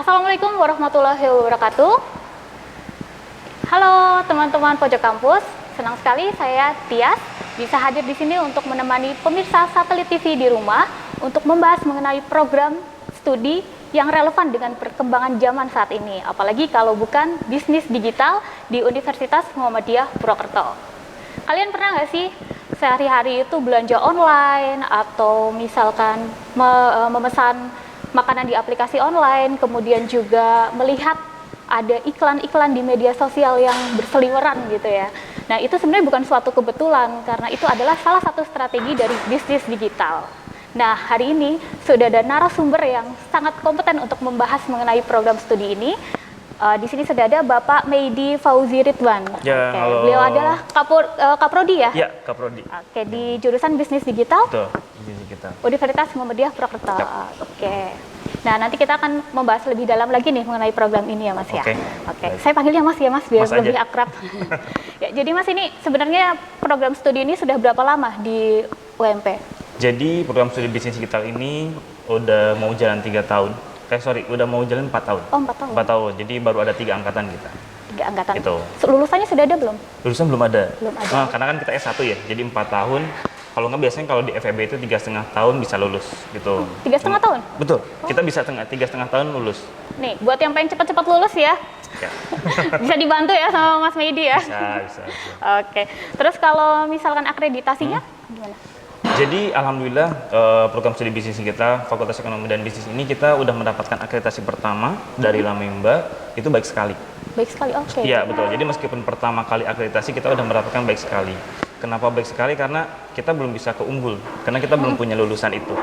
Assalamualaikum warahmatullahi wabarakatuh. Halo teman-teman pojok kampus, senang sekali saya Tias bisa hadir di sini untuk menemani pemirsa Satelit TV di rumah untuk membahas mengenai program studi yang relevan dengan perkembangan zaman saat ini, apalagi kalau bukan bisnis digital di Universitas Muhammadiyah Purwokerto. Kalian pernah nggak sih sehari-hari itu belanja online atau misalkan memesan makanan di aplikasi online, kemudian juga melihat ada iklan-iklan di media sosial yang berseliweran gitu ya. Nah, itu sebenarnya bukan suatu kebetulan karena itu adalah salah satu strategi dari bisnis digital. Nah, hari ini sudah ada narasumber yang sangat kompeten untuk membahas mengenai program studi ini. Di sini sudah ada Bapak Meidi Fauzi Ridwan. Ya, halo. Beliau adalah Kaprodi ya? Ya, Kaprodi. Oke, di jurusan bisnis digital? Betul, bisnis digital. Universitas Muhammadiyah Purwokerto. Yep. Oke. Nah, nanti kita akan membahas lebih dalam lagi nih mengenai program ini ya, Mas ya. Oke. Saya panggilnya Mas ya, Mas, biar Mas lebih aja. akrab. Ya, jadi Mas, ini sebenarnya program studi ini sudah berapa lama di UMP? Jadi program studi bisnis digital ini udah mau jalan 3 tahun. Udah mau jalan 4 tahun. Oh, 4 tahun. 4 tahun. Jadi baru ada 3 angkatan kita. 3 angkatan. Itu. Lulusannya sudah ada belum? Lulusan belum ada. Belum ada. Nah, karena kan kita S1 ya. Jadi 4 tahun. Kalau nggak biasanya kalau di FEB itu 3,5 tahun bisa lulus gitu. 3,5 tahun? Betul. Kita bisa 3,5 tahun lulus. Nih, buat yang pengen cepat-cepat lulus ya, Ya. bisa dibantu ya sama Mas Meidi ya. Bisa. Oke. Terus kalau misalkan akreditasinya gimana? Jadi alhamdulillah program studi bisnis kita Fakultas Ekonomi dan Bisnis ini kita udah mendapatkan akreditasi pertama dari Lamemba, itu baik sekali. Baik sekali, oke. Iya betul. Jadi meskipun pertama kali akreditasi kita udah mendapatkan baik sekali. Kenapa baik sekali? Karena kita belum bisa keunggul, karena kita belum punya lulusan itu.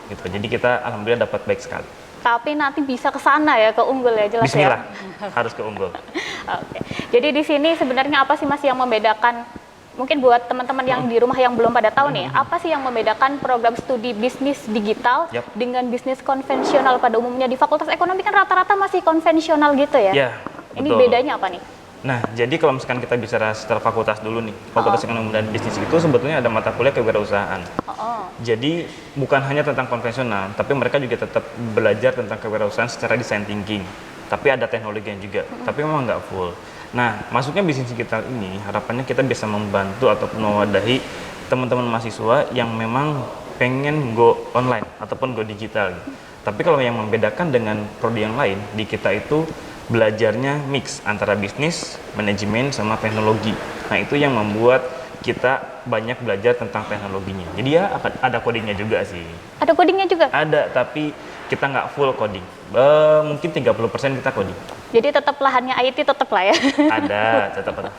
Gitu. Jadi kita alhamdulillah dapat baik sekali. Tapi nanti bisa ke sana ya, ke unggul ya, jelas Bismillah, ya. harus keunggul. Oke. Jadi di sini sebenarnya apa sih Mas yang membedakan, mungkin buat teman-teman yang di rumah yang belum pada tahu nih, apa sih yang membedakan program studi bisnis digital Yap. dengan bisnis konvensional pada umumnya? Di Fakultas Ekonomi kan rata-rata masih konvensional gitu ya? Ya, Ini betul. bedanya apa nih? Nah, jadi kalau misalkan kita bicara secara fakultas dulu nih, Fakultas Ekonomi dan Bisnis itu sebetulnya ada mata kuliah kewirausahaan. Oh. Jadi bukan hanya tentang konvensional, tapi mereka juga tetap belajar tentang kewirausahaan secara design thinking. Tapi ada teknologinya juga, tapi memang nggak full. Nah, masuknya bisnis digital ini harapannya kita bisa membantu ataupun mewadahi teman-teman mahasiswa yang memang pengen go online ataupun go digital. Gitu. Tapi kalau yang membedakan dengan prodi yang lain, di kita itu belajarnya mix antara bisnis, manajemen, sama teknologi. Nah, itu yang membuat kita banyak belajar tentang teknologinya. Jadi ya ada codingnya juga sih. Ada codingnya juga? Ada, tapi kita nggak full coding. Mungkin 30% kita coding. Jadi tetap lahannya IT tetap lah ya? Ada, tetap ada.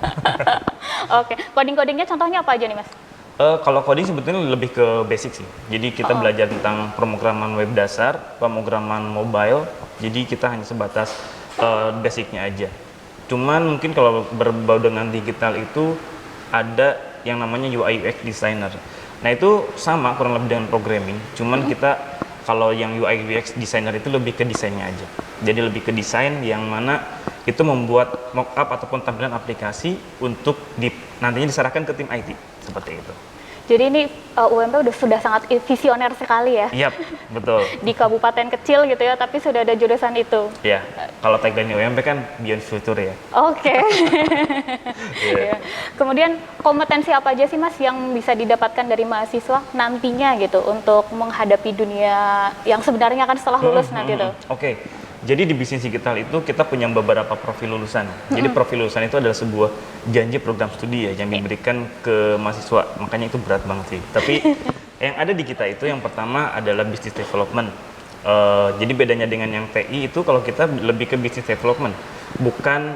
Oke, coding-codingnya contohnya apa aja nih Mas? Kalau coding sebetulnya lebih ke basic sih. Jadi kita belajar tentang pemrograman web dasar, pemrograman mobile. Jadi kita hanya sebatas basicnya aja. Cuman mungkin kalau berbau dengan digital itu ada yang namanya UI UX designer. Nah itu sama kurang lebih dengan programming. Cuman kita kalau yang UI UX designer itu lebih ke desainnya aja. Jadi lebih ke desain yang mana itu membuat mockup ataupun tampilan aplikasi untuk nantinya diserahkan ke tim IT seperti itu. Jadi ini UMP sudah sangat visioner sekali ya. Yap, betul. Di kabupaten kecil gitu ya, tapi sudah ada jurusan itu. Ya, kalau tagline UMP kan Beyond Future ya. Oke. Iya. Ya. Kemudian kompetensi apa aja sih Mas yang bisa didapatkan dari mahasiswa nantinya gitu untuk menghadapi dunia yang sebenarnya kan setelah lulus nanti tuh? Oke. Jadi di bisnis digital itu kita punya beberapa profil lulusan. Jadi profil lulusan itu adalah sebuah janji program studi ya yang diberikan ke mahasiswa. Makanya itu berat banget sih. Tapi yang ada di kita itu yang pertama adalah business development. Jadi bedanya dengan yang TI itu kalau kita lebih ke business development, bukan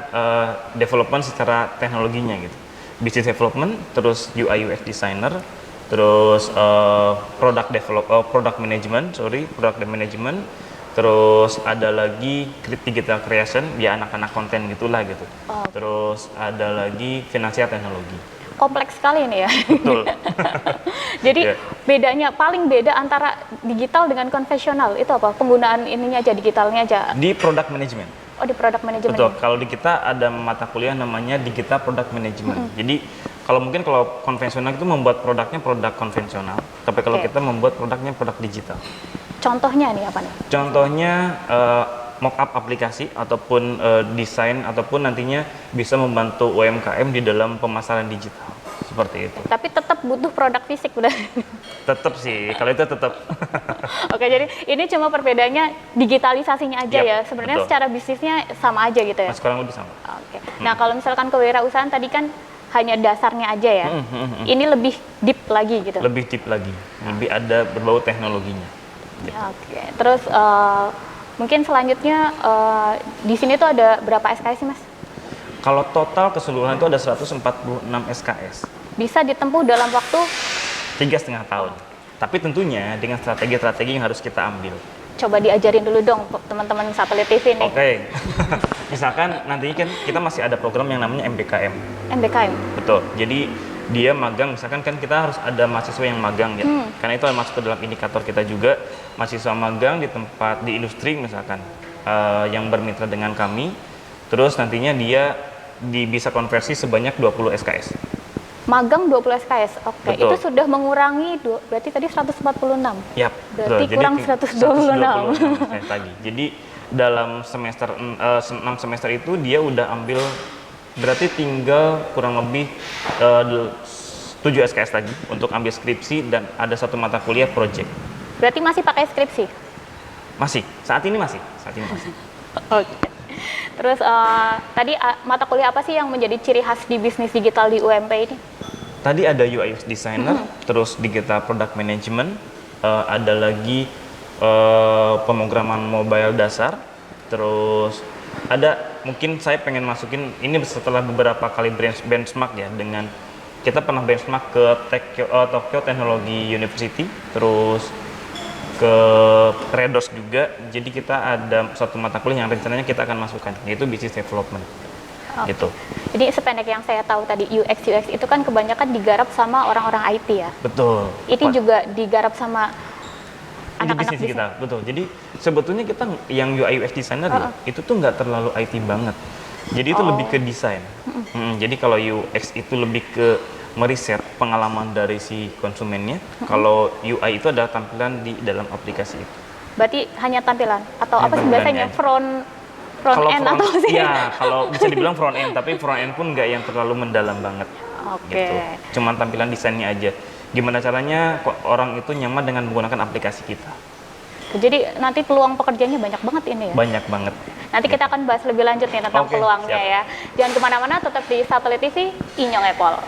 development secara teknologinya gitu. Business development, terus UI UX designer, terus product management, terus ada lagi digital creation, ya anak-anak konten gitulah gitu. Oh. Terus ada lagi finansial teknologi. Kompleks sekali ini ya. Betul. Jadi Yeah. bedanya, paling beda antara digital dengan konvensional itu apa? Penggunaan ininya aja, digitalnya aja. Di product management. Oh, di product management. Betul. Kalau di kita ada mata kuliah namanya digital product management. Jadi kalau konvensional itu membuat produknya produk konvensional, tapi kalau Oke. kita membuat produknya produk digital. Contohnya nih apa nih? Contohnya mock-up aplikasi ataupun desain ataupun nantinya bisa membantu UMKM di dalam pemasaran digital seperti itu. Tapi tetap butuh produk fisik, udah. Tetap sih, kalau itu tetap. Oke, jadi ini cuma perbedaannya digitalisasinya aja Yap, ya. Sebenarnya betul. secara bisnisnya sama aja gitu ya. Mas kurang lebih sama. Oke. Nah, kalau misalkan kewirausahaan tadi kan hanya dasarnya aja ya. Ini lebih deep lagi gitu. Lebih deep lagi, lebih ada berbau teknologinya. Oke. Terus mungkin selanjutnya di sini tuh ada berapa SKS sih, Mas? Kalau total keseluruhan itu ada 146 SKS. Bisa ditempuh dalam waktu 3,5 tahun. Tapi tentunya dengan strategi-strategi yang harus kita ambil. coba diajarin dulu dong teman-teman Satelit TV nih. Oke. Misalkan nanti kan kita masih ada program yang namanya MBKM. MBKM. Betul. Jadi dia magang, misalkan kan kita harus ada mahasiswa yang magang ya. Karena itu masuk ke dalam indikator kita juga, mahasiswa magang di tempat di industri misalkan yang bermitra dengan kami. Terus nantinya dia bisa konversi sebanyak 20 SKS. Magang 20 SKS. Oke. Betul. Itu sudah mengurangi berarti tadi 146. Yap, Berarti betul. kurang Jadi 126. SKS tadi. Jadi dalam semester 6 semester itu dia udah ambil, berarti tinggal kurang lebih 7 SKS lagi untuk ambil skripsi dan ada satu mata kuliah project. Berarti masih pakai skripsi? Masih, saat ini masih. Oke. Terus tadi mata kuliah apa sih yang menjadi ciri khas di bisnis digital di UMP ini? Tadi ada UI UX designer, terus digital product management, ada lagi pemrograman mobile dasar, terus ada mungkin saya pengen masukin ini setelah beberapa kali benchmark ya, dengan kita pernah benchmark ke Tokyo Technology University, terus ke Redos juga. Jadi kita ada satu mata kuliah yang rencananya kita akan masukkan, yaitu business development. Oke. Gitu. Jadi sependek yang saya tahu tadi UX itu kan kebanyakan digarap sama orang-orang IT ya. Betul. Ini juga digarap sama Ini anak-anak bisnis kita, betul. Jadi sebetulnya kita yang UI UX designer ya, itu tuh nggak terlalu IT banget. Jadi itu lebih ke desain. Jadi kalau UX itu lebih ke meriset pengalaman dari si konsumennya. Kalau UI itu adalah tampilan di dalam aplikasi itu. Berarti hanya tampilan atau Hanya apa sih biasanya tampilannya. front Kalau end atau sih? Iya, kalau bisa dibilang front end, tapi front end pun nggak yang terlalu mendalam banget. Oke. Gitu. Cuman tampilan desainnya aja. Gimana caranya orang itu nyaman dengan menggunakan aplikasi kita? Jadi nanti peluang pekerjaannya banyak banget ini ya? Banyak banget. Nanti kita akan bahas lebih lanjut nih tentang Oke, peluangnya siap. ya. Jangan kemana-mana, tetap di Satelit TV, Inyong Epol.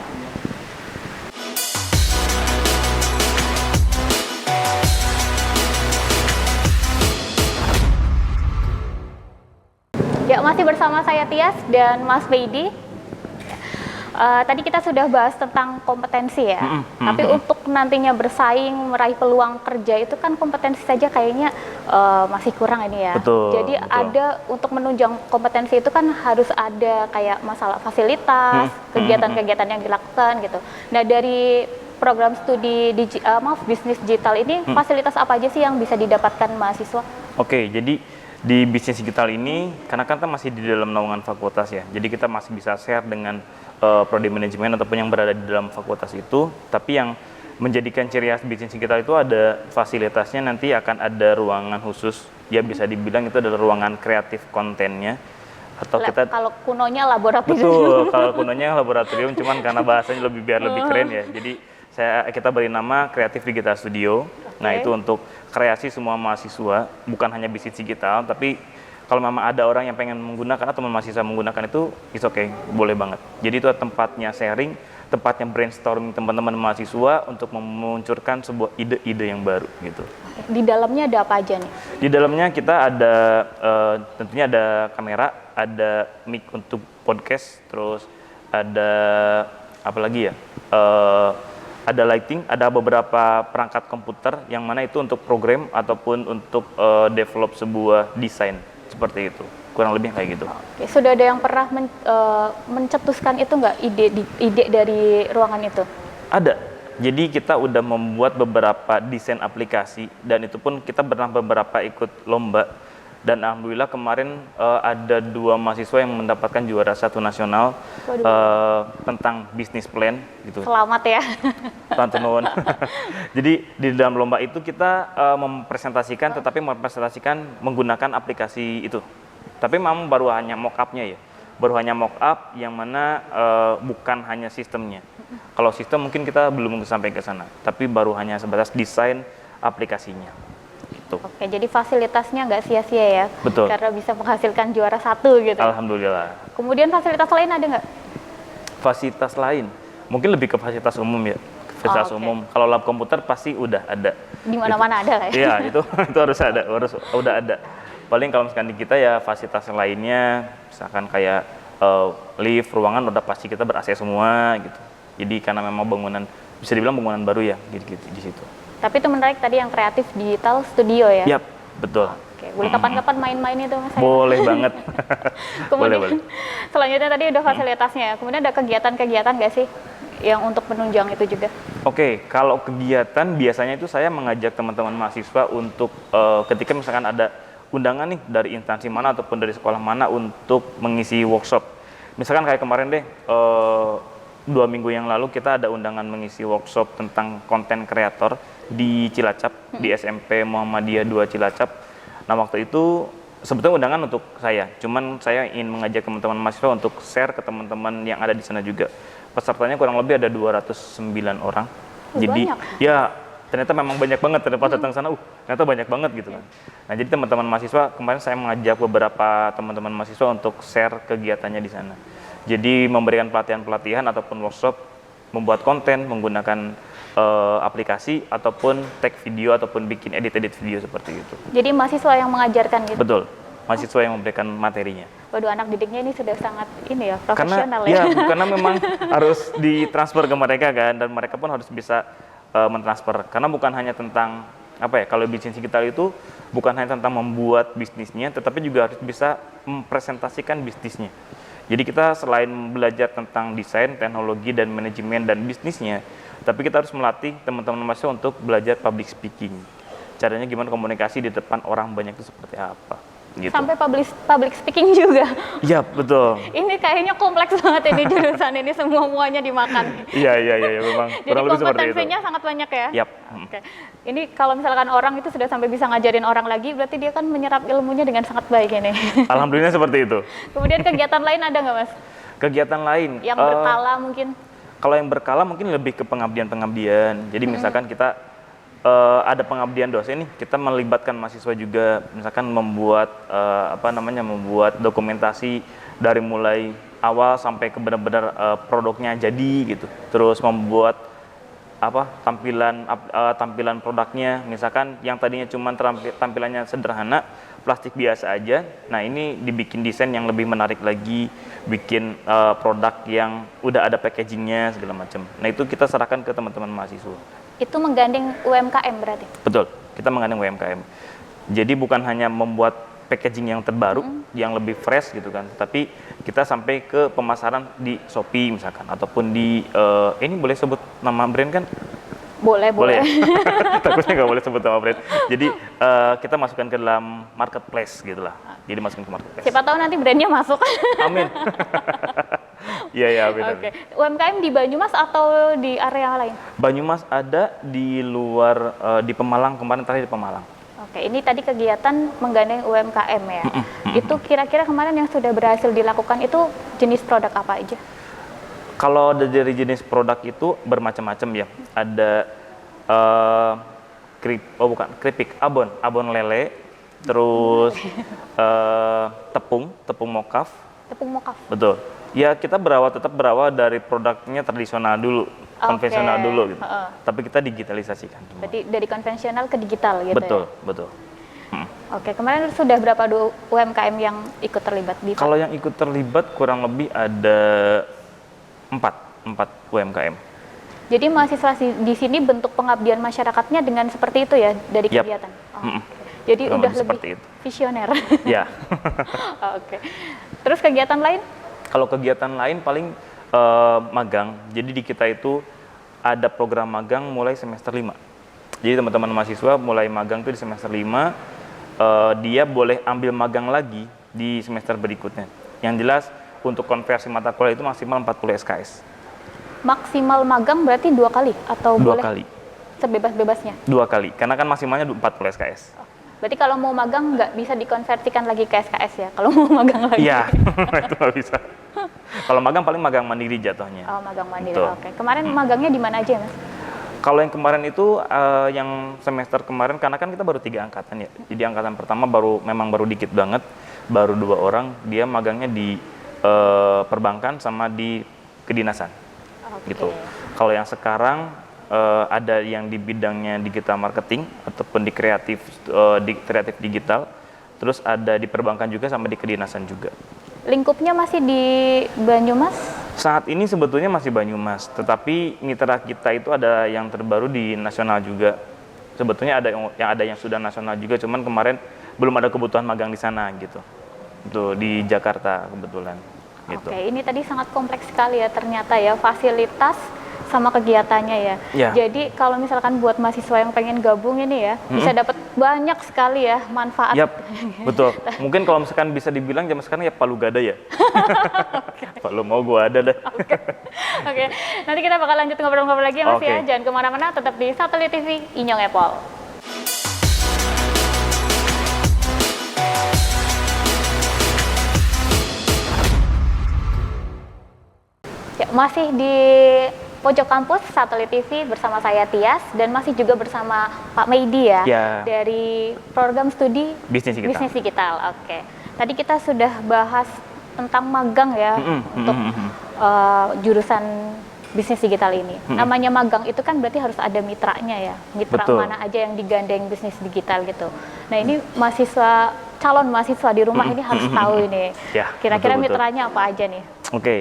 Ya, masih bersama saya Tias dan Mas Feidi. Tadi kita sudah bahas tentang kompetensi ya, tapi untuk nantinya bersaing, meraih peluang kerja itu kan kompetensi saja kayaknya masih kurang ini ya. Betul, Jadi betul. ada untuk menunjang kompetensi itu kan harus ada kayak masalah fasilitas, kegiatan-kegiatan yang dilakukan gitu. Nah dari program studi bisnis digital ini fasilitas apa aja sih yang bisa didapatkan mahasiswa? Oke, jadi di bisnis digital ini, karena kan kita masih di dalam naungan fakultas ya, jadi kita masih bisa share dengan prodi manajemen ataupun yang berada di dalam fakultas itu. Tapi yang menjadikan ciri khas bisnis digital itu ada fasilitasnya, nanti akan ada ruangan khusus, ya bisa dibilang itu adalah ruangan kreatif kontennya. Atau kita Kalau kunonya laboratorium. betul, kalau kunonya laboratorium, cuman karena bahasanya biar lebih keren ya. Jadi kita beri nama Creative Digital Studio. Nah, itu untuk kreasi semua mahasiswa, bukan hanya bisnis digital, tapi kalau memang ada orang yang pengen menggunakan atau mahasiswa menggunakan itu, it's okay, boleh banget. Jadi itu tempatnya sharing, tempatnya brainstorming teman-teman mahasiswa untuk memunculkan sebuah ide-ide yang baru gitu. Di dalamnya ada apa aja nih? Di dalamnya kita ada tentunya ada kamera, ada mic untuk podcast, terus ada apa lagi ya? Ada lighting, ada beberapa perangkat komputer yang mana itu untuk program ataupun untuk develop sebuah desain seperti itu. Kurang lebih kayak gitu. Oke, sudah ada yang pernah mencetuskan itu nggak ide dari ruangan itu? Ada. Jadi kita udah membuat beberapa desain aplikasi dan itu pun kita pernah beberapa ikut lomba Dan alhamdulillah kemarin ada 2 mahasiswa yang mendapatkan juara 1 nasional tentang bisnis plan gitu. Selamat ya. Teman-teman. Jadi di dalam lomba itu kita mempresentasikan, tetapi mempresentasikan menggunakan aplikasi itu. Tapi memang baru hanya mock up-nya ya. Baru hanya mock up yang mana bukan hanya sistemnya. Kalau sistem mungkin kita belum sampai ke sana, tapi baru hanya sebatas desain aplikasinya. Gitu. Oke, jadi fasilitasnya nggak sia-sia ya? Betul. Karena bisa menghasilkan juara 1 gitu. Alhamdulillah. Kemudian fasilitas lain ada nggak? Fasilitas lain, mungkin lebih ke fasilitas umum ya. Fasilitas oke. umum. Kalau lab komputer pasti udah ada. Di mana-mana ada lah ya? Iya, itu harus ada, udah ada. Paling kalau misalkan di kita ya fasilitas lainnya, misalkan kayak lift, ruangan udah pasti kita ber-AC semua gitu. Jadi karena memang bangunan, bisa dibilang bangunan baru ya, gitu di situ. Tapi itu menarik tadi yang kreatif digital studio ya? Yap, betul. Oke, boleh kapan-kapan main-main itu Mas? Boleh banget. Kemudian boleh. selanjutnya tadi udah fasilitasnya, kemudian ada kegiatan-kegiatan nggak sih yang untuk menunjang itu juga? Oke, kalau kegiatan biasanya itu saya mengajak teman-teman mahasiswa untuk ketika misalkan ada undangan nih dari instansi mana ataupun dari sekolah mana untuk mengisi workshop. Misalkan kayak kemarin deh, 2 minggu yang lalu kita ada undangan mengisi workshop tentang konten kreator di Cilacap, di SMP Muhammadiyah 2 Cilacap. Nah waktu itu sebetulnya undangan untuk saya, cuman saya ingin mengajak teman-teman mahasiswa untuk share ke teman-teman yang ada di sana juga. Pesertanya kurang lebih ada 209 orang. Jadi banyak. ya ternyata memang banyak banget, ternyata pas datang sana, ternyata banyak banget gitu kan. Nah jadi teman-teman mahasiswa, kemarin saya mengajak beberapa teman-teman mahasiswa untuk share kegiatannya di sana. Jadi memberikan pelatihan-pelatihan ataupun workshop, membuat konten menggunakan aplikasi ataupun tag video ataupun bikin edit-edit video seperti itu. Jadi mahasiswa yang mengajarkan gitu? Betul, mahasiswa yang memberikan materinya. Waduh, anak didiknya ini sudah sangat ini ya, profesional Karena memang harus ditransfer ke mereka kan, dan mereka pun harus bisa mentransfer. Karena bukan hanya tentang apa ya, kalau bisnis digital itu bukan hanya tentang membuat bisnisnya, tetapi juga harus bisa mempresentasikan bisnisnya. Jadi kita selain belajar tentang desain, teknologi, dan manajemen dan bisnisnya, tapi kita harus melatih teman-teman mahasiswa untuk belajar public speaking. Caranya gimana komunikasi di depan orang banyak itu seperti apa. Gitu. Sampai public speaking juga. Iya, betul. Ini kayaknya kompleks banget ini jurusan ini, semuanya dimakan. Iya, memang. Jadi Kurang lebih seperti itu. kompetensinya sangat banyak ya? Yap. Oke. Ini kalau misalkan orang itu sudah sampai bisa ngajarin orang lagi, berarti dia kan menyerap ilmunya dengan sangat baik ini. Alhamdulillah seperti itu. Kemudian kegiatan lain ada nggak Mas? Kegiatan lain? Yang berkala mungkin? Kalau yang berkala mungkin lebih ke pengabdian-pengabdian. Jadi misalkan kita ada pengabdian dosen nih, kita melibatkan mahasiswa juga, misalkan membuat membuat dokumentasi dari mulai awal sampai ke benar-benar produknya jadi gitu. Terus membuat tampilan produknya, misalkan yang tadinya cuma tampilannya sederhana, plastik biasa aja. Nah, ini dibikin desain yang lebih menarik lagi, bikin produk yang udah ada packagingnya segala macam. Nah, itu kita serahkan ke teman-teman mahasiswa. Itu menggandeng UMKM berarti? Betul, kita menggandeng UMKM. Jadi bukan hanya membuat packaging yang terbaru, yang lebih fresh gitu kan, tapi kita sampai ke pemasaran di Shopee misalkan, ataupun di ini boleh sebut nama brand kan? Boleh. Ya? Takutnya nggak boleh sebut nama brand. Jadi kita masukkan ke dalam marketplace gitulah. Jadi masukin ke marketplace. Siapa tahu nanti brandnya masuk. Amin. Iya, benar. Oke. UMKM di Banyumas atau di area lain? Banyumas ada, di luar di Pemalang, kemarin terakhir di Pemalang. Oke, ini tadi kegiatan menggandeng UMKM ya. Itu kira-kira kemarin yang sudah berhasil dilakukan itu jenis produk apa aja? Kalau dari jenis produk itu bermacam-macam ya. Ada keripik, abon lele, terus tepung mokaf. Tepung mokaf. Betul. Ya kita tetap berawal dari produknya tradisional dulu, konvensional dulu gitu. Tapi kita digitalisasikan. Berarti dari konvensional ke digital gitu. Betul. Oke, kemarin sudah berapa UMKM yang ikut terlibat di? Kalau yang ikut terlibat kurang lebih ada 4 UMKM. Jadi mahasiswa di sini bentuk pengabdian masyarakatnya dengan seperti itu ya dari kegiatan. Okay. Jadi kurang udah lebih lebih visioner. Ya. Oke. Terus kegiatan lain? Kalau kegiatan lain paling magang. Jadi di kita itu ada program magang mulai semester 5. Jadi teman-teman mahasiswa mulai magang itu di semester 5. dia boleh ambil magang lagi di semester berikutnya. Yang jelas untuk konversi mata kuliah itu maksimal 40 SKS. Maksimal magang berarti 2 kali atau 2 boleh kali. sebebas-bebasnya? 2 kali, karena kan maksimalnya 40 SKS. Berarti kalau mau magang nggak bisa dikonversikan lagi ke SKS ya? Kalau mau magang lagi? Iya, itu nggak bisa. Kalau magang paling magang mandiri jatuhnya. Oh, magang mandiri. Betul. Oke. Kemarin magangnya di mana aja, Mas? Kalau yang kemarin itu, yang semester kemarin, karena kan kita baru 3 angkatan ya. Jadi angkatan pertama memang baru dikit banget, baru 2 orang. Dia magangnya di perbankan sama di kedinasan, gitu. Kalau yang sekarang ada yang di bidangnya digital marketing ataupun di kreatif digital, terus ada di perbankan juga sama di kedinasan juga. Lingkupnya masih di Banyumas? Saat ini sebetulnya masih Banyumas, tetapi mitra kita itu ada yang terbaru di nasional juga. Sebetulnya ada yang sudah nasional juga, cuman kemarin belum ada kebutuhan magang di sana gitu. Itu di Jakarta kebetulan. Gitu. Oke, ini tadi sangat kompleks sekali ya ternyata ya, fasilitas sama kegiatannya ya. Ya. Jadi kalau misalkan buat mahasiswa yang pengen gabung ini ya, bisa dapat banyak sekali ya manfaat. Yap, betul. Mungkin kalau misalkan bisa dibilang zaman sekarang ya palu gada ya. Kalau mau gua ada dah. Oke, nanti kita bakal lanjut ngobrol-ngobrol lagi ya Mas ya. Oke. Jangan kemana-mana, tetap di Satelit TV Inyong Epol. Ya, masih di pojok kampus Satelit TV bersama saya Tias dan masih juga bersama Pak Meidi ya, Ya. dari program studi Bisnis digital. Bisnis Digital. Oke. Tadi kita sudah bahas tentang magang ya untuk jurusan bisnis digital ini. Namanya magang itu kan berarti harus ada mitranya ya. Mitra Betul. mana aja yang digandeng bisnis digital gitu. Nah, ini calon mahasiswa di rumah ini harus tahu ini. Ya, Kira-kira betul-betul. mitranya apa aja nih? Oke.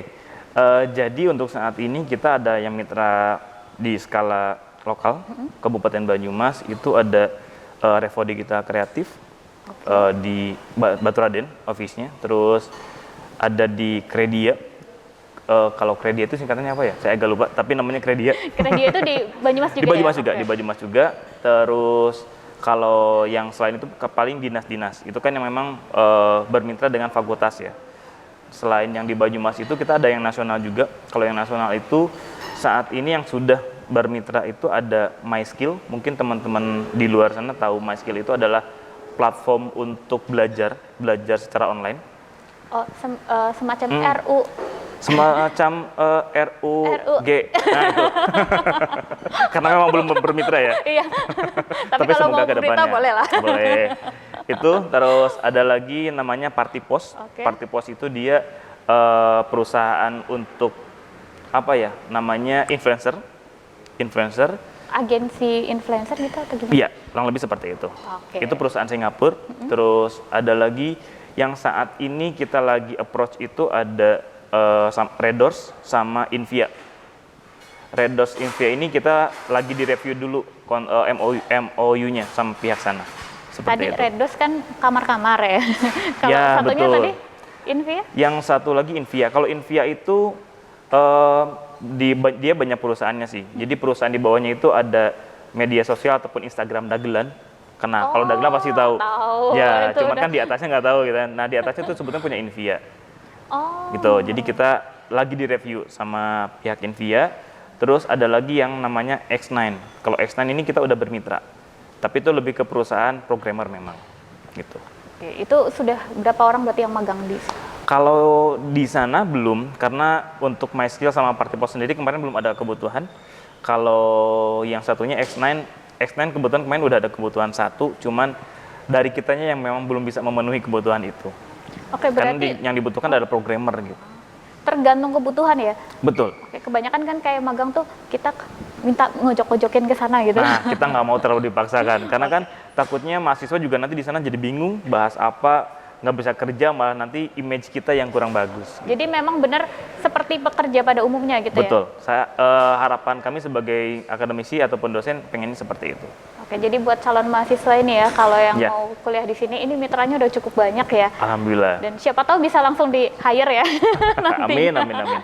Jadi untuk saat ini kita ada yang mitra di skala lokal, Kabupaten Banyumas itu ada Revo Digital Kreatif di Baturaden office-nya, terus ada di Kredia. Kalau Kredia itu singkatannya apa ya? Saya agak lupa, tapi namanya Kredia. Kredia itu di Banyumas juga Di Banyumas ya? juga, Oke. di Banyumas juga. Terus kalau yang selain itu paling dinas-dinas, itu kan yang memang bermitra dengan fakultas ya. Selain yang di Banyumas itu kita ada yang nasional juga. Kalau yang nasional itu saat ini yang sudah bermitra itu ada MySkill. Mungkin teman-teman di luar sana tahu MySkill itu adalah platform untuk belajar secara online. Oh, semacam RU. Semacam RUG. Nah itu. Karena memang belum bermitra ya. Iya. Tapi kalau mau semoga ke berita depannya. boleh lah. Boleh. Itu terus ada lagi namanya Partipos. Oke. Partipos itu dia perusahaan untuk apa ya? Namanya influencer. Agensi influencer gitu atau gimana? Iya, kurang lebih seperti itu. Oke. Itu perusahaan Singapura. Terus ada lagi yang saat ini kita lagi approach itu ada Red Doors sama Invia. Red Doors Invia ini kita lagi direview dulu MOU-nya sama pihak sana. Tadi Seperti itu. Red Doors kan kamar-kamar ya. Kalau Ya, satunya betul. tadi Invia? Yang satu lagi Invia. Kalau Invia itu dia banyak perusahaannya sih. Jadi perusahaan di bawahnya itu ada media sosial ataupun Instagram dagelan. Karena kalau dagelan pasti tahu. Tahu. Ya, Itu cuman udah. kan di atasnya nggak tahu gitu. Nah, di atasnya itu sebetulnya punya Invia. Oh. Gitu. Jadi kita lagi direview sama pihak Invia. Terus ada lagi yang namanya X9. Kalau X9 ini kita udah bermitra. Tapi itu lebih ke perusahaan programmer memang. Gitu. Oke, itu sudah berapa orang berarti yang magang di? Kalau di sana belum, karena untuk MySkill sama Partipos sendiri kemarin belum ada kebutuhan. Kalau yang satunya X9 kebetulan kemarin udah ada kebutuhan satu, cuman dari kitanya yang memang belum bisa memenuhi kebutuhan itu. Oke, Karena berarti yang dibutuhkan adalah programmer gitu. tergantung kebutuhan ya. Betul. Oke, kebanyakan kan kayak magang tuh kita minta ngojok-ngojokin ke sana gitu. Nah, kita nggak mau terlalu dipaksakan, karena kan takutnya mahasiswa juga nanti di sana jadi bingung bahas apa, nggak bisa kerja, malah nanti image kita yang kurang bagus. Jadi memang benar seperti pekerja pada umumnya gitu Betul. ya. Harapan kami sebagai akademisi ataupun dosen pengennya seperti itu. Oke, jadi buat calon mahasiswa ini ya, kalau yang Ya. mau kuliah di sini, ini mitranya udah cukup banyak ya. Alhamdulillah. Dan siapa tahu bisa langsung di hire ya. nantinya. Amin.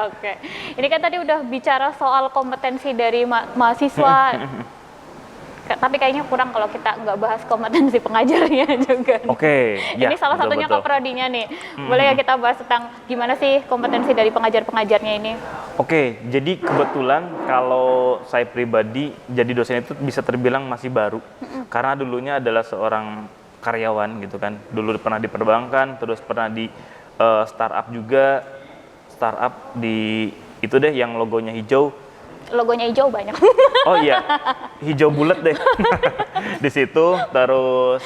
Oke, ini kan tadi udah bicara soal kompetensi dari mahasiswa Tapi kayaknya kurang kalau kita nggak bahas kompetensi pengajarnya juga. Oke, ya. Ini salah satunya betul. keprodinya nih. Boleh ya kita bahas tentang gimana sih kompetensi dari pengajar-pengajarnya ini? Oke, jadi kebetulan kalau saya pribadi jadi dosen itu bisa terbilang masih baru. Karena dulunya adalah seorang karyawan gitu kan. Dulu pernah di perbankan, terus pernah di startup juga. Startup di itu deh yang logonya hijau. Logonya hijau banyak. Oh iya, hijau bulat deh. Di situ, terus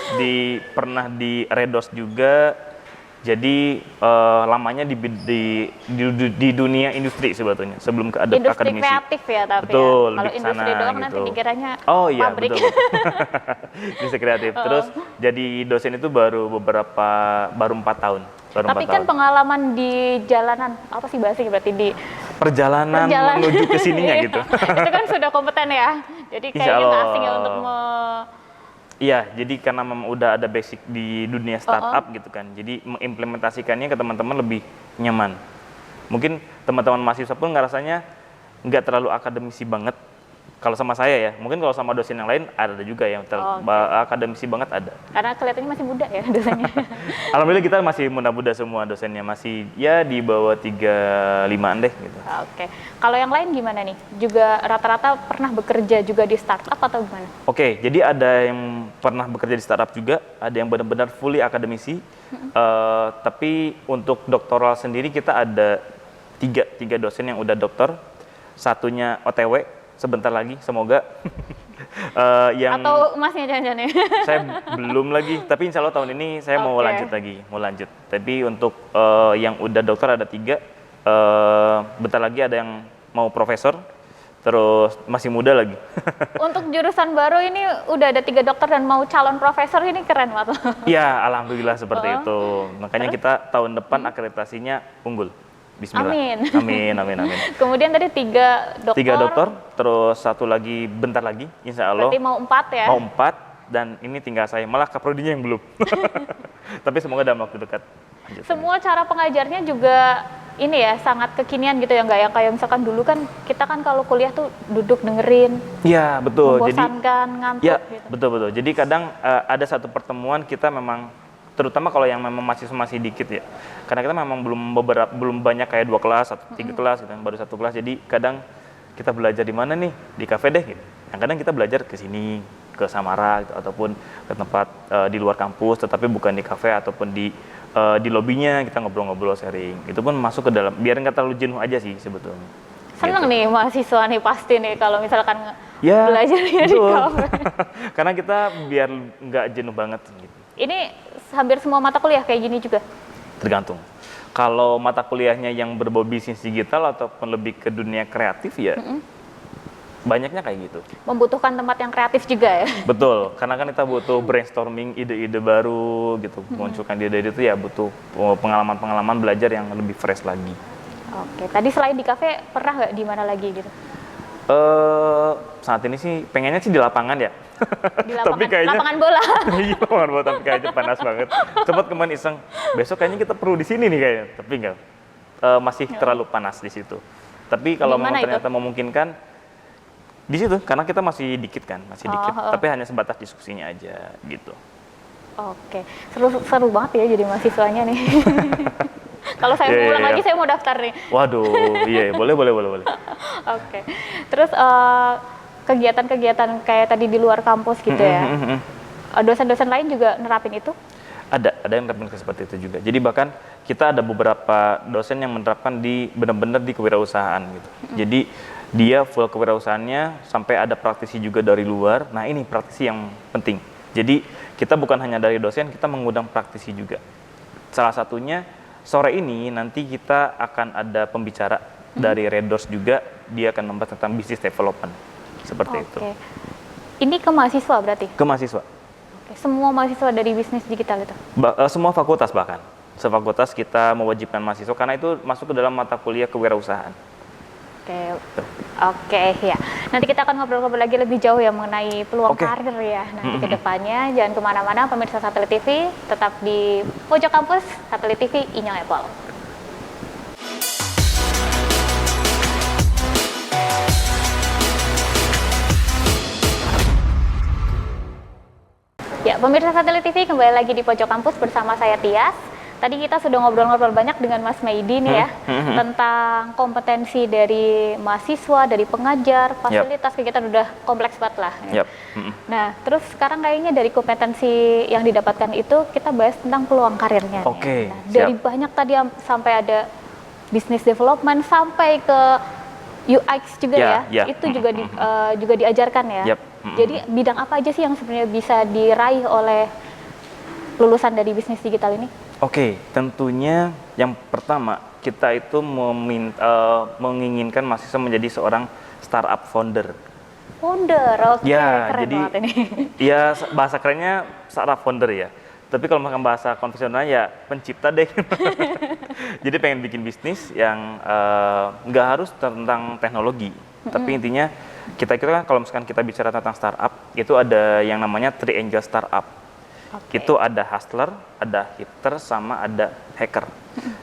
pernah di Redos juga. Jadi lamanya di dunia industri sebetulnya sebelum ke Industri akademisi. kreatif ya tapi Betul, ya. Kalau lebih ke industri sana, doang gitu. nanti dikiranya Oh iya, pabrik. betul. Industri kreatif. Terus jadi dosen itu baru 4 tahun. Tapi kan pengalaman di jalanan, apa sih bahasanya berarti di perjalanan menuju ke sininya gitu. Itu kan sudah kompeten ya. Jadi kayaknya nggak asing ya untuk Iya, jadi karena memang udah ada basic di dunia startup gitu kan, jadi mengimplementasikannya ke teman-teman lebih nyaman. Mungkin teman-teman mahasiswa pun ngerasanya nggak terlalu akademisi banget. Kalau sama saya ya, mungkin kalau sama dosen yang lain ada juga yang akademisi banget ada. Karena kelihatannya masih muda ya dosennya. Alhamdulillah kita masih muda-muda semua dosennya, masih ya di bawah 35-an deh gitu. Oke. Kalau yang lain gimana nih? Juga rata-rata pernah bekerja juga di startup atau gimana? Oke, jadi ada yang pernah bekerja di startup juga, ada yang benar-benar fully akademisi. Tapi untuk doktoral sendiri kita ada tiga dosen yang udah dokter, satunya OTW sebentar lagi semoga. Atau emasnya jangan-jangan ya? Saya belum lagi, tapi insya Allah tahun ini saya mau lanjut lagi, mau lanjut. Tapi untuk yang udah dokter ada 3, bentar lagi ada yang mau profesor, terus masih muda lagi. Untuk jurusan baru ini udah ada 3 dokter dan mau calon profesor, ini keren banget. Iya, alhamdulillah seperti itu. Makanya kita tahun depan akreditasinya unggul. Bismillah. Amin. Amin. Kemudian tadi 3 dokter. 3 dokter, terus satu lagi bentar lagi, insya Allah. Berarti mau 4 ya? Mau 4, dan ini tinggal saya. Malah kaprodinya yang belum. Tapi semoga dalam waktu dekat. Semua cara pengajarnya juga ini ya, sangat kekinian gitu ya, nggak yang kayak misalkan dulu kan kita kan kalau kuliah tuh duduk dengerin. Iya, betul. Membosankan, ngantuk ya, gitu. Betul. Jadi kadang ada satu pertemuan kita memang, terutama kalau yang memang masih dikit ya, karena kita memang belum banyak kayak 2 kelas atau 3 kelas gitu, baru 1 kelas. Jadi kadang kita belajar di mana nih, di kafe deh gitu. Yang kadang kita belajar ke sini, ke Samara gitu, ataupun ke tempat di luar kampus, tetapi bukan di kafe ataupun di lobinya kita ngobrol-ngobrol, sharing. Itu pun masuk ke dalam, biar nggak terlalu jenuh aja sih sebetulnya. Seneng gitu. nih mahasiswa nih pasti nih kalau misalkan ya, belajarnya di kafe. Karena kita biar nggak jenuh banget gitu. Ini hampir semua mata kuliah kayak gini juga? Tergantung. Kalau mata kuliahnya yang berbau bisnis digital ataupun lebih ke dunia kreatif ya, banyaknya kayak gitu. Membutuhkan tempat yang kreatif juga ya? Betul, karena kan kita butuh brainstorming ide-ide baru gitu, munculkan ide-ide itu ya butuh pengalaman-pengalaman belajar yang lebih fresh lagi. Oke, tadi selain di kafe pernah nggak di mana lagi gitu? Saat ini sih pengennya sih di lapangan ya. Di lapangan, tapi kayaknya, lapangan bola. Iya, lapangan bola, tapi kayaknya panas banget. Sempat kemarin iseng, besok kayaknya kita perlu di sini nih kayaknya, tapi enggak. Masih terlalu panas di situ. Tapi kalau memang ternyata memungkinkan di situ, karena kita masih dikit kan, tapi hanya sebatas diskusinya aja gitu. Oke, seru banget ya jadi mahasiswanya nih. Kalau saya mau ulang lagi, saya mau daftar nih. Waduh, iya, boleh. Oke, terus kegiatan-kegiatan kayak tadi di luar kampus gitu ya. Dosen-dosen lain juga nerapin itu? Ada yang nerapin seperti itu juga. Jadi bahkan kita ada beberapa dosen yang menerapkan benar-benar di kewirausahaan gitu. Jadi dia full kewirausahaannya sampai ada praktisi juga dari luar. Nah ini praktisi yang penting. Jadi kita bukan hanya dari dosen, kita mengundang praktisi juga. Salah satunya sore ini nanti kita akan ada pembicara dari Redos juga. Dia akan membahas tentang business development. Seperti itu. Ini ke mahasiswa berarti? Ke mahasiswa. Semua mahasiswa dari bisnis digital itu? Semua fakultas bahkan. Sefakultas kita mewajibkan mahasiswa karena itu masuk ke dalam mata kuliah kewirausahaan. Oke, ya. Nanti kita akan ngobrol-ngobrol lagi lebih jauh ya mengenai peluang karir ya nanti ke depannya. Jangan kemana-mana, pemirsa Satelit TV, tetap di pojok kampus Satelit TV Inyong Apple. Ya, pemirsa Satelit TV kembali lagi di Pojok Kampus bersama saya Tias. Tadi kita sudah ngobrol-ngobrol banyak dengan Mas Meidi nih ya, tentang kompetensi dari mahasiswa, dari pengajar, fasilitas kegiatan udah kompleks banget lah. Ya. Nah, terus sekarang kayaknya dari kompetensi yang didapatkan itu kita bahas tentang peluang karirnya. Oke. Nah, dari banyak tadi sampai ada business development sampai ke UX juga itu juga diajarkan ya. Jadi bidang apa aja sih yang sebenarnya bisa diraih oleh lulusan dari bisnis digital ini? Oke, tentunya yang pertama kita itu menginginkan mahasiswa menjadi seorang startup founder. Founder, oke, Ya, keren jadi banget ini. ya bahasa kerennya startup founder ya. Tapi kalau makan bahasa konvensional ya pencipta deh. Jadi pengen bikin bisnis yang nggak harus tentang teknologi. Tapi intinya kita kan kalau misalkan kita bicara tentang startup, itu ada yang namanya three angel startup. Itu ada hustler, ada hipster, sama ada hacker.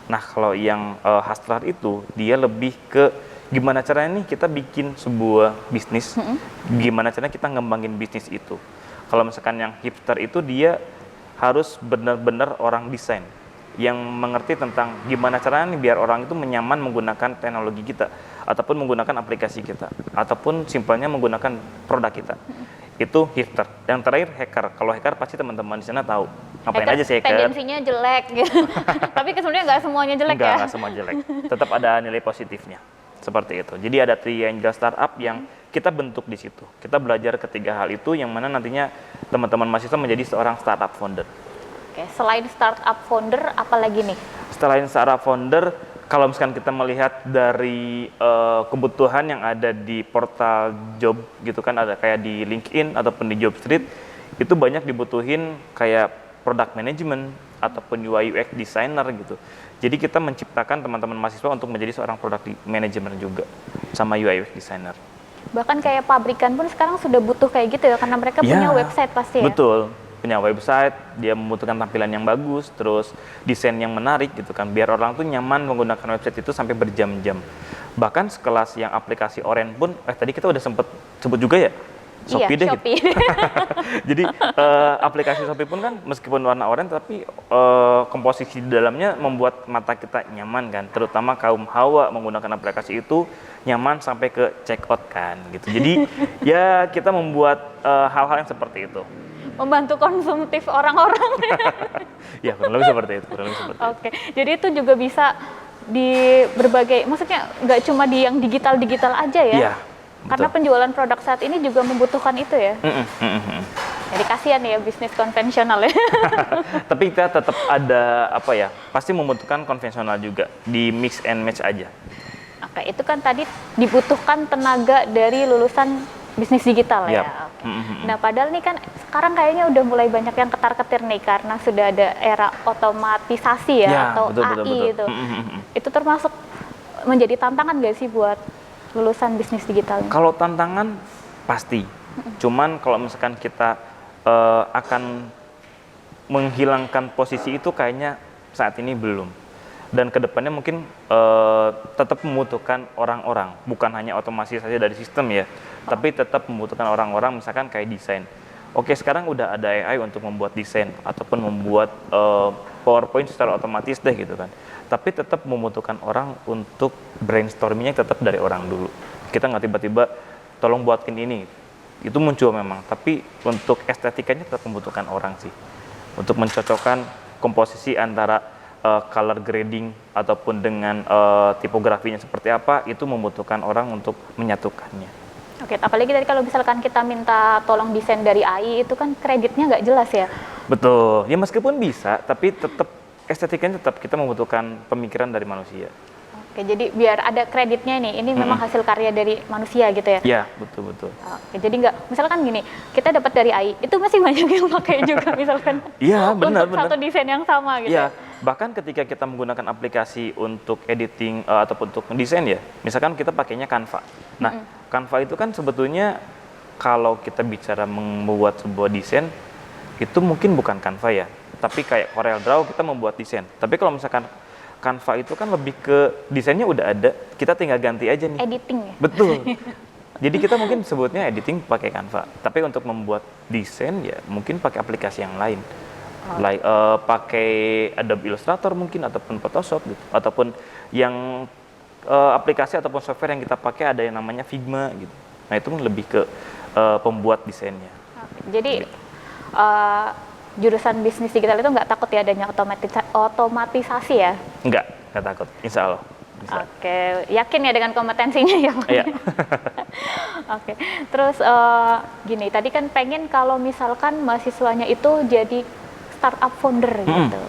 Nah, kalau yang hustler itu dia lebih ke gimana caranya nih kita bikin sebuah bisnis, gimana caranya kita ngembangin bisnis itu. Kalau misalkan yang hipster itu dia harus benar-benar orang desain yang mengerti tentang gimana caranya nih biar orang itu nyaman menggunakan teknologi kita ataupun menggunakan aplikasi kita ataupun simpelnya menggunakan produk kita. Itu hipster. Yang terakhir hacker. Kalau hacker pasti teman-teman di sana tahu ngapain aja sih hacker. Tendensinya jelek gitu. Tapi sebenarnya nggak semuanya jelek ya. Nggak semua jelek. Tetap ada nilai positifnya. Seperti itu. Jadi ada triangle startup yang kita bentuk di situ. Kita belajar ketiga hal itu yang mana nantinya teman-teman mahasiswa menjadi seorang startup founder. Oke, selain startup founder apa lagi nih? Selain startup founder, kalau misalkan kita melihat dari kebutuhan yang ada di portal job gitu kan, ada kayak di LinkedIn ataupun di Jobstreet, itu banyak dibutuhin kayak product management ataupun UI UX designer gitu. Jadi kita menciptakan teman-teman mahasiswa untuk menjadi seorang product manager juga sama UI UX designer. Bahkan kayak pabrikan pun sekarang sudah butuh kayak gitu ya, karena mereka punya website pasti ya. Betul. Punya website, dia membutuhkan tampilan yang bagus, terus desain yang menarik gitu kan, biar orang tuh nyaman menggunakan website itu sampai berjam-jam. Bahkan sekelas yang aplikasi Oren pun, tadi kita udah sempet sebut juga ya, Shopee deh Shopee. gitu. Jadi aplikasi Shopee pun kan meskipun warna oranye tapi komposisi di dalamnya membuat mata kita nyaman kan, terutama kaum hawa menggunakan aplikasi itu nyaman sampai ke check out kan gitu. Jadi ya kita membuat hal-hal yang seperti itu. Membantu konsumtif orang-orang. Ya kurang lebih seperti itu. Oke, jadi itu juga bisa di berbagai, maksudnya nggak cuma di yang digital aja ya? Iya. Karena betul. penjualan produk saat ini juga membutuhkan itu ya. Jadi kasihan ya bisnis konvensional ya. Tapi kita tetap ada pasti membutuhkan konvensional juga, di mix and match aja. Oke, itu kan tadi dibutuhkan tenaga dari lulusan bisnis digital ya. Oke. Nah, padahal nih kan sekarang kayaknya udah mulai banyak yang ketar-ketir nih karena sudah ada era otomatisasi ya, atau betul. AI itu. Itu termasuk menjadi tantangan nggak sih buat lulusan bisnis digital ini? Kalau tantangan pasti. Cuman kalau misalkan kita akan menghilangkan posisi itu kayaknya saat ini belum. Dan kedepannya mungkin tetap membutuhkan orang-orang, bukan hanya otomasi saja dari sistem ya, tapi tetap membutuhkan orang-orang, misalkan kayak desain. Oke, sekarang udah ada AI untuk membuat desain ataupun membuat PowerPoint secara otomatis deh gitu kan. Tapi tetap membutuhkan orang untuk brainstormingnya tetap dari orang dulu. Kita nggak tiba-tiba tolong buatkin ini. Itu muncul memang, tapi untuk estetikanya tetap membutuhkan orang sih. Untuk mencocokkan komposisi antara color grading ataupun dengan tipografinya seperti apa, itu membutuhkan orang untuk menyatukannya. Oke, apalagi tadi kalau misalkan kita minta tolong desain dari AI, itu kan kreditnya nggak jelas ya? Betul, ya meskipun bisa, tapi tetap estetikanya tetap kita membutuhkan pemikiran dari manusia. Oke, jadi biar ada kreditnya nih, ini memang hasil karya dari manusia gitu ya? Iya, betul. Oke, jadi nggak, misalkan gini, kita dapat dari AI, itu masih banyak yang pakai juga misalkan. Iya, benar. Untuk satu desain yang sama gitu. Iya, bahkan ketika kita menggunakan aplikasi untuk editing ataupun untuk desain ya, misalkan kita pakainya Canva. Nah, Canva itu kan sebetulnya kalau kita bicara membuat sebuah desain, itu mungkin bukan Canva ya, tapi kayak CorelDRAW kita membuat desain. Tapi kalau misalkan Canva itu kan lebih ke desainnya udah ada, kita tinggal ganti aja nih. Editing ya? Betul. Jadi kita mungkin sebutnya editing pakai Canva, tapi untuk membuat desain ya mungkin pakai aplikasi yang lain. Like pakai Adobe Illustrator mungkin ataupun Photoshop gitu, ataupun yang aplikasi ataupun software yang kita pakai ada yang namanya Figma gitu. Nah, itu lebih ke pembuat desainnya. Jadi jurusan bisnis digital itu nggak takut ya adanya otomatisasi ya? Nggak takut, insya Allah. Bisa. Oke, yakin ya dengan kompetensinya ya Pak? Iya. Oke, terus gini, tadi kan pengen kalau misalkan mahasiswanya itu jadi startup founder gitu.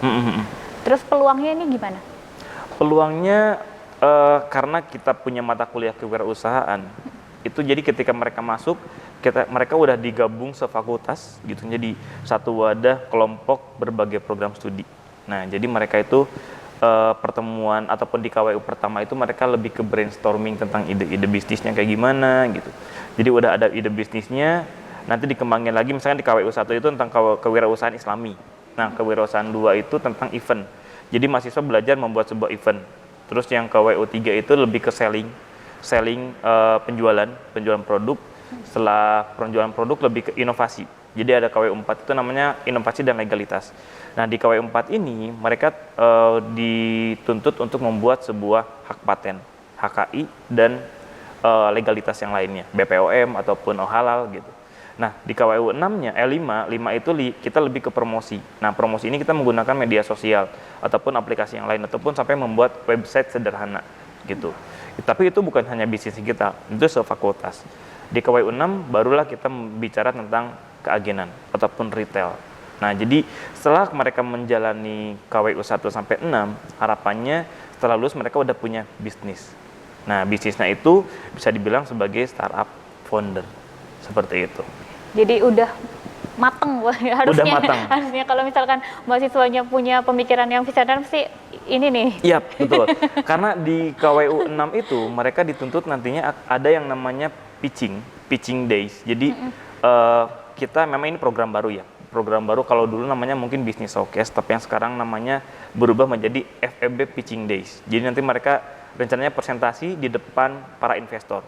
Terus peluangnya ini gimana? Peluangnya karena kita punya mata kuliah kewirausahaan, itu jadi ketika mereka masuk, mereka udah digabung sefakultas gitu, jadi satu wadah kelompok berbagai program studi. Nah, jadi mereka itu pertemuan ataupun di KWU pertama itu mereka lebih ke brainstorming tentang ide-ide bisnisnya kayak gimana gitu. Jadi udah ada ide bisnisnya, nanti dikembangin lagi misalnya di KWU 1 itu tentang kewirausahaan Islami. Nah, kewirausahaan 2 itu tentang event. Jadi mahasiswa belajar membuat sebuah event. Terus yang KWU 3 itu lebih ke selling penjualan produk. Setelah penjualan produk lebih ke inovasi. Jadi ada KWU 4 itu namanya inovasi dan legalitas. Nah, di KWU 4 ini mereka dituntut untuk membuat sebuah hak paten, HKI dan legalitas yang lainnya, BPOM ataupun halal gitu. Nah, di KWU 6-nya, 5 itu kita lebih ke promosi. Nah, promosi ini kita menggunakan media sosial ataupun aplikasi yang lain ataupun sampai membuat website sederhana gitu. Tapi itu bukan hanya bisnis digital, itu sefakultas. Di KWU 6 barulah kita bicara tentang keagenan ataupun retail. Nah, jadi setelah mereka menjalani KWU 1 sampai 6, harapannya setelah lulus mereka udah punya bisnis. Nah, bisnisnya itu bisa dibilang sebagai startup founder. Seperti itu. Jadi udah mateng harusnya. Udah mateng. Harusnya kalau misalkan mahasiswanya punya pemikiran yang visioner sih ini nih. Iya, betul. Karena di KWU 6 itu mereka dituntut nantinya ada yang namanya pitching days. Jadi kita memang ini program baru ya. Program baru kalau dulu namanya mungkin Business Showcase, tapi yang sekarang namanya berubah menjadi FEB Pitching Days. Jadi nanti mereka rencananya presentasi di depan para investor.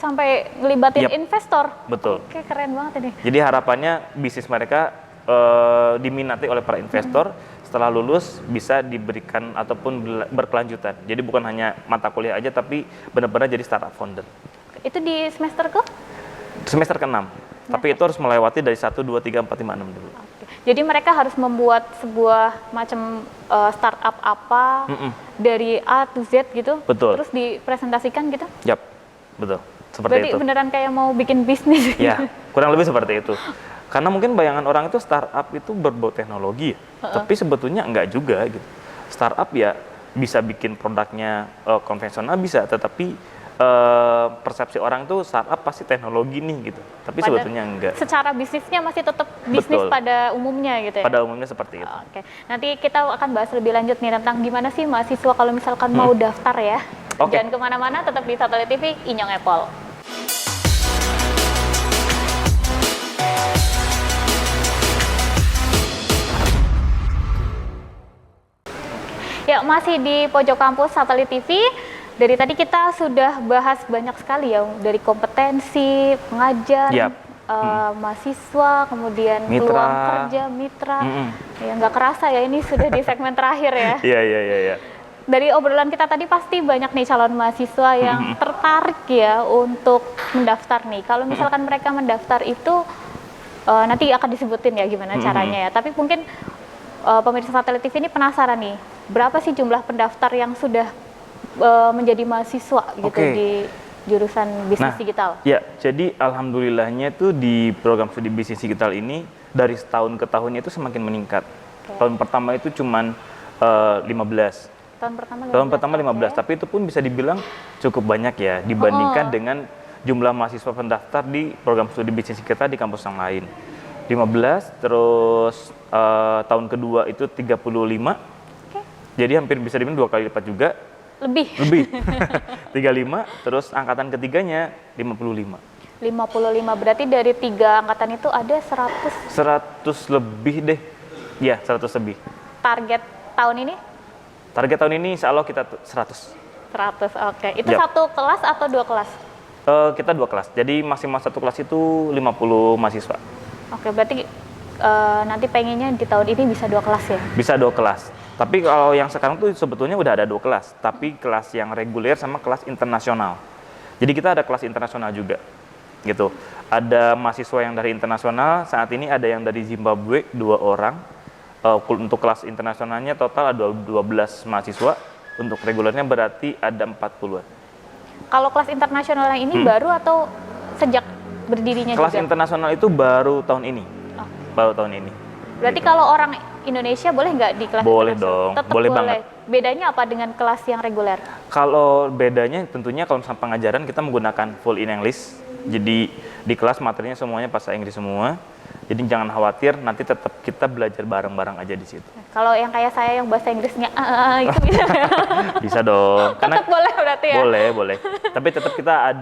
Sampai ngelibatin investor? Betul. Oke, keren banget ini. Jadi harapannya bisnis mereka diminati oleh para investor, setelah lulus bisa diberikan ataupun berkelanjutan. Jadi bukan hanya mata kuliah aja, tapi benar-benar jadi startup founder. Itu di semester ke? Semester ke-6. Tapi itu harus melewati dari 1, 2, 3, 4, 5, 6 dulu. Oke. Jadi mereka harus membuat sebuah macam startup apa dari A to Z gitu? Betul. Terus dipresentasikan gitu? Yap, betul. Seperti Berarti itu. beneran kayak mau bikin bisnis? Ya, kurang lebih seperti itu. Karena mungkin bayangan orang itu startup itu berbau teknologi, tapi sebetulnya enggak juga gitu. Startup ya bisa bikin produknya konvensional bisa, tetapi persepsi orang tuh startup pasti teknologi nih gitu. Tapi sebetulnya enggak. Secara bisnisnya masih tetap bisnis pada umumnya gitu ya? Pada umumnya seperti itu. Oke, nanti kita akan bahas lebih lanjut nih tentang gimana sih mahasiswa kalau misalkan mau daftar ya. Oke. Jangan kemana-mana, tetap di Satelit TV, Inyong Apple. Ya, masih di pojok kampus Satelit TV. Dari tadi kita sudah bahas banyak sekali ya, dari kompetensi, pengajar, mahasiswa, kemudian peluang kerja, mitra. Ya, nggak kerasa ya, ini sudah di segmen terakhir ya. Iya. Dari obrolan kita tadi pasti banyak nih calon mahasiswa yang tertarik ya untuk mendaftar nih. Kalau misalkan mereka mendaftar itu, nanti akan disebutin ya gimana caranya ya. Tapi mungkin pemirsa Satelit TV ini penasaran nih, berapa sih jumlah pendaftar yang sudah menjadi mahasiswa gitu di jurusan bisnis digital? Ya, jadi alhamdulillahnya itu di program studi bisnis digital ini dari tahun ke tahunnya itu semakin meningkat. Tahun pertama itu cuman 15. Tahun pertama 15, tapi itu pun bisa dibilang cukup banyak ya dibandingkan dengan jumlah mahasiswa pendaftar di program studi bisnis kita di kampus yang lain. 15, terus tahun kedua itu 35. Jadi hampir bisa dibilang 2 kali lipat juga. Lebih. 35, terus angkatan ketiganya 55. 55, berarti dari 3 angkatan itu ada 100? 100 lebih deh. Ya, 100 lebih. Target tahun ini? Target tahun ini insya Allah kita 100. 100, oke. Itu satu kelas atau 2 kelas? Kita 2 kelas, jadi maksimal satu kelas itu 50 mahasiswa. Oke, berarti nanti pengennya di tahun ini bisa 2 kelas ya? Bisa 2 kelas. Tapi kalau yang sekarang tuh sebetulnya udah ada 2 kelas, tapi kelas yang reguler sama kelas internasional. Jadi kita ada kelas internasional juga, gitu. Ada mahasiswa yang dari internasional, saat ini ada yang dari Zimbabwe 2 orang. Untuk kelas internasionalnya total ada 12 mahasiswa, untuk regulernya berarti ada 40-an. Kalau kelas internasional yang ini baru atau sejak berdirinya Kelas juga? internasional itu baru tahun ini. Oh. Baru tahun ini. Berarti kalau orang Indonesia boleh nggak di kelas Boleh internasional? dong, Tetap boleh boleh. banget. Bedanya apa dengan kelas yang reguler? Kalau bedanya tentunya kalau misalnya pengajaran kita menggunakan full in English. Jadi di kelas materinya semuanya bahasa Inggris semua. Jadi jangan khawatir, nanti tetap kita belajar bareng-bareng aja di situ. Kalau yang kayak saya yang bahasa Inggrisnya itu bisa. Bisa dong. Tetap boleh berarti ya? Boleh. Tapi tetap kita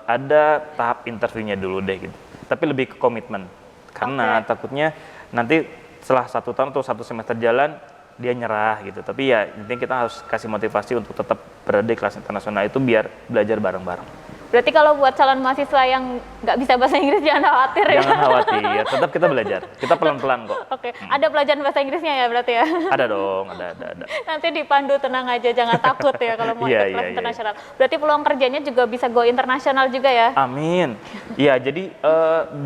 ada tahap interviewnya dulu deh gitu. Tapi lebih ke komitmen. Karena takutnya nanti setelah 1 tahun atau 1 semester jalan dia nyerah gitu. Tapi ya intinya kita harus kasih motivasi untuk tetap berada di kelas internasional itu biar belajar bareng-bareng. Berarti kalau buat calon mahasiswa yang nggak bisa bahasa Inggris jangan khawatir ya? Jangan khawatir, tetap kita belajar. Kita pelan-pelan kok. Oke, ada pelajaran bahasa Inggrisnya ya berarti ya? Ada dong, ada. Nanti dipandu, tenang aja, jangan takut ya kalau mau Iya, ikut kelas iya. internasional. Berarti peluang kerjanya juga bisa go internasional juga ya? Amin. Iya, jadi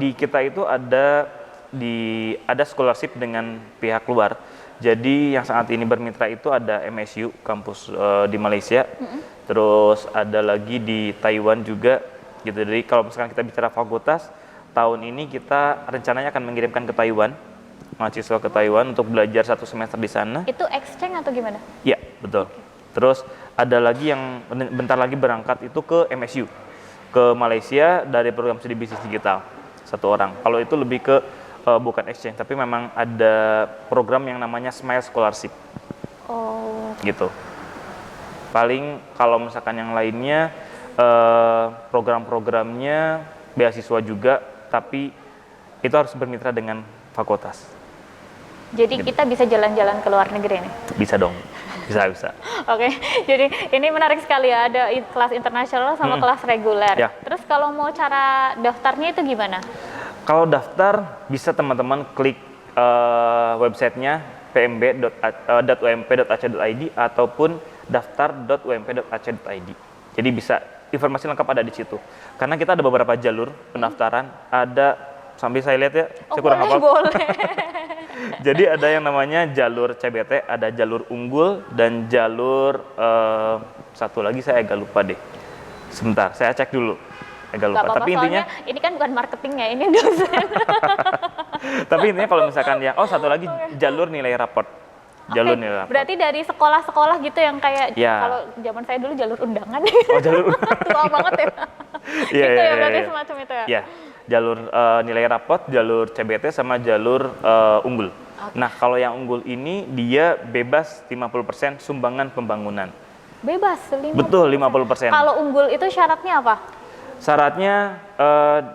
di kita itu ada scholarship dengan pihak luar. Jadi yang saat ini bermitra itu ada MSU kampus di Malaysia, terus ada lagi di Taiwan juga gitu. Jadi kalau misalkan kita bicara fakultas, tahun ini kita rencananya akan mengirimkan ke Taiwan, mahasiswa ke Taiwan untuk belajar 1 semester di sana. Itu exchange atau gimana? Iya, betul. Terus ada lagi yang bentar lagi berangkat itu ke MSU, ke Malaysia dari program studi bisnis digital, 1 orang. Kalau itu lebih ke bukan exchange, tapi memang ada program yang namanya Smile Scholarship. Oh. Gitu. Paling kalau misalkan yang lainnya program-programnya beasiswa juga, tapi itu harus bermitra dengan fakultas. Jadi kita bisa jalan-jalan ke luar negeri nih? Bisa dong, bisa. Oke, jadi ini menarik sekali ya, ada kelas internasional sama kelas reguler. Ya. Terus kalau mau cara daftarnya itu gimana? Kalau daftar, bisa teman-teman klik websitenya pmb.ump.ac.id ataupun daftar.ump.ac.id. Jadi bisa informasi lengkap ada di situ. Karena kita ada beberapa jalur pendaftaran, ada sambil saya lihat ya, saya kurang hafal. Boleh. Jadi ada yang namanya jalur CBT, ada jalur unggul dan jalur satu lagi saya agak lupa deh. Sebentar, saya cek dulu. Agak lupa. Apa-apa, Tapi intinya ini kan bukan marketingnya, ini dosen. tapi intinya kalau misalkan satu lagi jalur nilai raport. Jalur nilai raport. Berarti dari sekolah-sekolah gitu yang kayak Ya. kalau zaman saya dulu jalur undangan. Oh, jalur Tua banget ya. Iya, Gitu iya, ya berarti iya. semacam itu ya. Ya, jalur nilai raport, jalur CBT sama jalur unggul. Nah, kalau yang unggul ini dia bebas 50% sumbangan pembangunan. Bebas 50%. Betul, 50%. Kalau unggul itu syaratnya apa? Syaratnya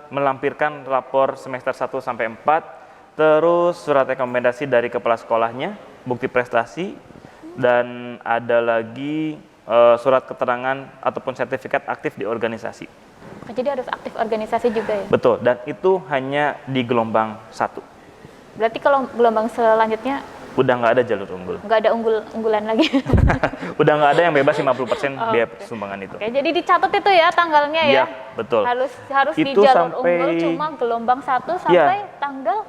melampirkan rapor semester 1 sampai 4, terus surat rekomendasi dari kepala sekolahnya, bukti prestasi, dan ada lagi surat keterangan ataupun sertifikat aktif di organisasi. Jadi harus aktif organisasi juga ya? Betul, dan itu hanya di gelombang 1. Berarti kalau gelombang selanjutnya Udah nggak ada jalur unggul. nggak ada unggulan lagi. Udah nggak ada yang bebas 50% biaya sumbangan itu. Oke, jadi dicatat itu ya tanggalnya ya? Iya, betul. Harus di Itu jalur sampai- unggul cuma gelombang 1 sampai tanggal.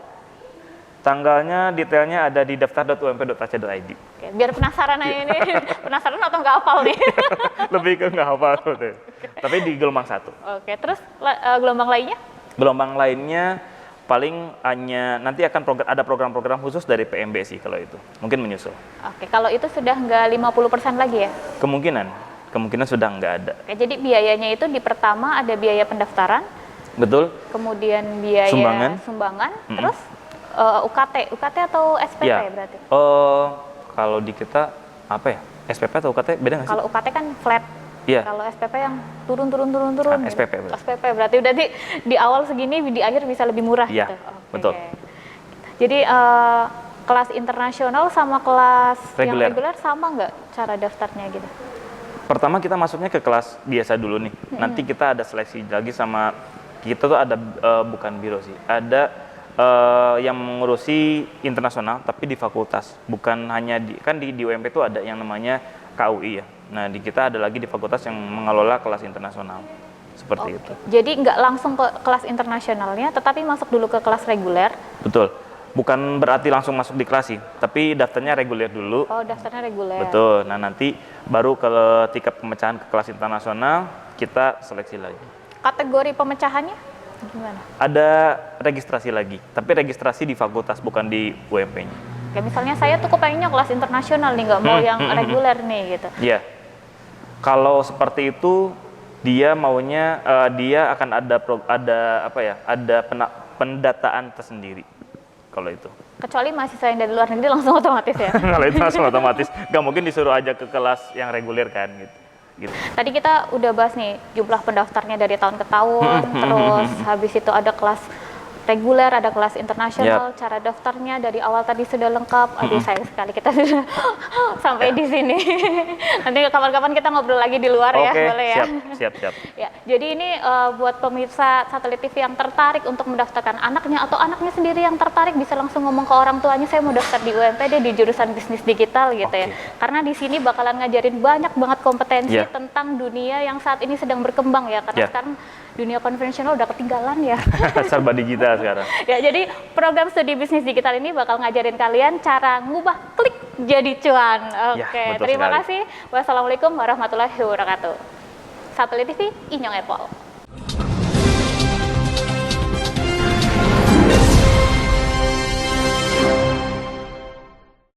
Tanggalnya detailnya ada di daftar.ump.ac.id. Oke, biar penasaran aja ini. Penasaran atau nggak hafal nih? Lebih ke nggak hafal tuh. Tapi di gelombang 1. Oke, terus gelombang lainnya? Gelombang lainnya paling hanya nanti akan ada program-program khusus dari PMB sih kalau itu. Mungkin menyusul. Oke, kalau itu sudah nggak 50% lagi ya? Kemungkinan sudah nggak ada. Oke, jadi biayanya itu di pertama ada biaya pendaftaran, Betul? kemudian biaya sumbangan, terus UKT atau SPP Ya. berarti? Kalau di kita apa ya? SPP atau UKT beda nggak sih? Kalau UKT kan flat. Iya. Kalau SPP yang turun. SPP berarti. SPP berarti udah di awal segini, di akhir bisa lebih murah Iya, gitu. Oke. betul. Jadi kelas internasional sama kelas yang Reguler. reguler sama nggak cara daftarnya gitu? Pertama kita masuknya ke kelas biasa dulu nih. Nanti kita ada seleksi lagi sama kita tuh ada bukan biro sih, ada yang mengurusi internasional tapi di fakultas, bukan hanya di UMP itu ada yang namanya KUI ya. Nah di kita ada lagi di fakultas yang mengelola kelas internasional seperti itu. Jadi nggak langsung ke kelas internasionalnya, tetapi masuk dulu ke kelas reguler. Betul. Bukan berarti langsung masuk di kelas sih, tapi daftarnya reguler dulu. Oh, daftarnya reguler. Betul. Nah nanti baru ke tingkat pemecahan ke kelas internasional kita seleksi lagi. Kategori pemecahannya gimana? Ada registrasi lagi, tapi registrasi di fakultas bukan di UMP-nya. Kayak misalnya saya tuh kepengennya kelas internasional nih, nggak mau yang reguler nih gitu. Iya. Kalau seperti itu dia maunya dia akan ada pendataan tersendiri. Kalau itu. Kecuali mahasiswa yang dari luar negeri langsung otomatis ya. Kalau itu langsung otomatis, nggak mungkin disuruh aja ke kelas yang reguler kan gitu. Tadi kita udah bahas nih jumlah pendaftarnya dari tahun ke tahun, terus habis itu ada kelas reguler, ada kelas internasional, cara daftarnya dari awal tadi sudah lengkap. Aduh sayang sekali kita sudah sampai di sini. Nanti kapan-kapan kita ngobrol lagi di luar ya, boleh ya? Siap. Ya, jadi ini buat pemirsa Satelit TV yang tertarik untuk mendaftarkan anaknya atau anaknya sendiri yang tertarik bisa langsung ngomong ke orang tuanya, saya mau daftar di UMP deh di jurusan bisnis digital gitu ya. Karena di sini bakalan ngajarin banyak banget kompetensi tentang dunia yang saat ini sedang berkembang ya. Karena sekarang dunia konvensional udah ketinggalan ya. Serba digital sekarang. Ya, jadi program studi bisnis digital ini bakal ngajarin kalian cara ngubah klik jadi cuan. Oke, terima kasih. Wassalamualaikum warahmatullahi wabarakatuh. Satelit TV, Inyong Apple.